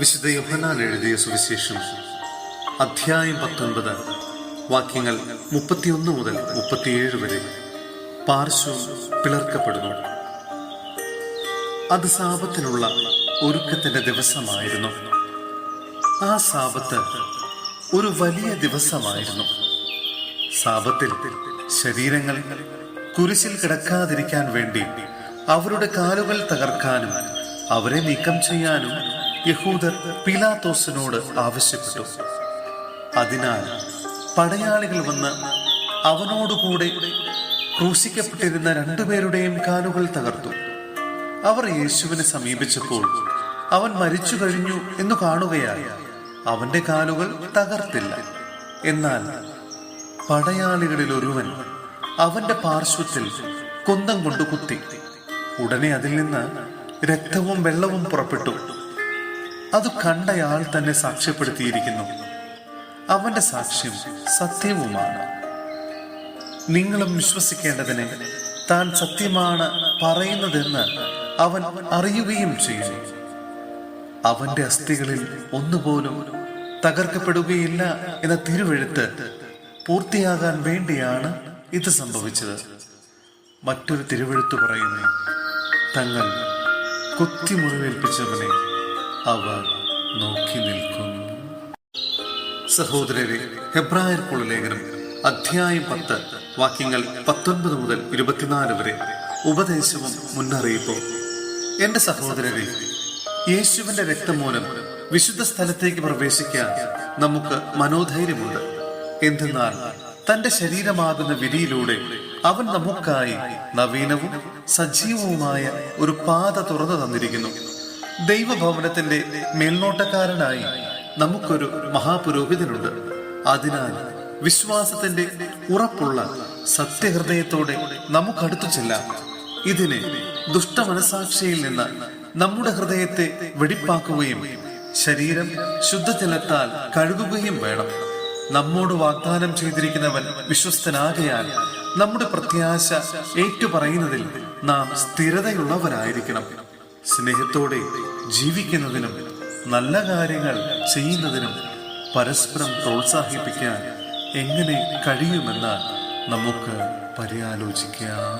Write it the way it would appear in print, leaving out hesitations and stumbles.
വിശുദ്ധ യോഹന്നാൻ എഴുതിയ സുവിശേഷം അധ്യായം 19 വാക്യങ്ങൾ 31 മുതൽ 37 വരെ. പാർശ്വം പിളർക്കപ്പെടുന്നു. അത് സാബത്തിനുള്ള ഒരുക്കത്തിന്റെ ദിവസമായിരുന്നു. ആ സാബത്ത് ഒരു വലിയ ദിവസമായിരുന്നു. സാബത്തിൽ ശരീരങ്ങൾ കുരിശിൽ കിടക്കാതിരിക്കാൻ വേണ്ടി അവരുടെ കാലുകൾ തകർക്കാനും അവരെ നീക്കം ചെയ്യാനും യഹൂദർ പീലാത്തോസിനോട് ആവശ്യപ്പെട്ടു. അതിനാൽ പടയാളികൾ വന്ന് അവനോടുകൂടെ ക്രൂശിക്കപ്പെട്ടിരുന്ന രണ്ടുപേരുടെയും കാലുകൾ തകർത്തു. അവർ യേശുവിനെ സമീപിച്ചപ്പോൾ അവൻ മരിച്ചു കഴിഞ്ഞു എന്ന് കാണുകയായി അവന്റെ കാലുകൾ തകർത്തില്ല. എന്നാൽ പടയാളികളിൽ ഒരുവൻ അവന്റെ പാർശ്വത്തിൽ കുന്തം കൊണ്ട് കുത്തി. ഉടനെ അതിൽ നിന്ന് രക്തവും വെള്ളവും പുറപ്പെട്ടു. അത് കണ്ടയാൾ തന്നെ സാക്ഷ്യപ്പെടുത്തിയിരിക്കുന്നു. അവന്റെ സാക്ഷ്യം സത്യവുമാണ്. നിങ്ങളും വിശ്വസിക്കേണ്ടതിന് താൻ സത്യമാണ് പറയുന്നതെന്ന് അവൻ അറിയുകയും ചെയ്യുന്നു. അവന്റെ അസ്ഥികളിൽ ഒന്നുപോലും തകർക്കപ്പെടുകയില്ല എന്ന തിരുവെഴുത്ത് പൂർത്തിയാകാൻ വേണ്ടിയാണ് ഇത് സംഭവിച്ചത്. മറ്റൊരു തിരുവെഴുത്ത് പറയുന്നു, തങ്ങൾ കുത്തിമുറിവേൽപ്പിച്ചവനെ അവർ നോക്കി നിൽക്കുന്നു. സഹോദരരെ, ഹെബ്രായർക്കുള്ള ലേഖനം അധ്യായം 10 വാക്യങ്ങൾ 19 മുതൽ 24 വരെ. ഉപദേശവും മുന്നറിയിപ്പും. എന്റെ സഹോദരരെ, യേശുവിന്റെ രക്തം മൂലം വിശുദ്ധ സ്ഥലത്തേക്ക് പ്രവേശിക്കാൻ നമുക്ക് മനോധൈര്യമുണ്ട്. എന്തെന്നാൽ തന്റെ ശരീരമാകുന്ന വിധിയിലൂടെ അവൻ നമുക്കായി നവീനവും സജീവവുമായ ഒരു പാത തുറന്നു തന്നിരിക്കുന്നു. ദൈവഭവനത്തിന്റെ മേൽനോട്ടക്കാരനായി നമുക്കൊരു മഹാപുരോഹിതനുണ്ട്. അതിനാൽ വിശ്വാസത്തിന്റെ ഉറപ്പുള്ള സത്യഹൃദയത്തോടെ നമുക്കടുത്തു ചെല്ലാം. ഇതിനെ ദുഷ്ടമനസാക്ഷിയിൽ നിന്ന് നമ്മുടെ ഹൃദയത്തെ വെടിപ്പാക്കുകയും ശരീരം ശുദ്ധജലത്താൽ കഴുകുകയും വേണം. നമ്മോട് വാഗ്ദാനം ചെയ്തിരിക്കുന്നവൻ വിശ്വസ്തനാകയാൽ നമ്മുടെ പ്രത്യാശ ഏറ്റുപറയുന്നതിൽ നാം സ്ഥിരതയുള്ളവരായിരിക്കണം. സ്നേഹത്തോടെ ജീവിക്കുന്നതിനും നല്ല കാര്യങ്ങൾ ചെയ്യുന്നതിനും പരസ്പരം പ്രോത്സാഹിപ്പിക്കാൻ എങ്ങനെ കഴിയുമെന്ന് നമുക്ക് പര്യാലോചിക്കാം.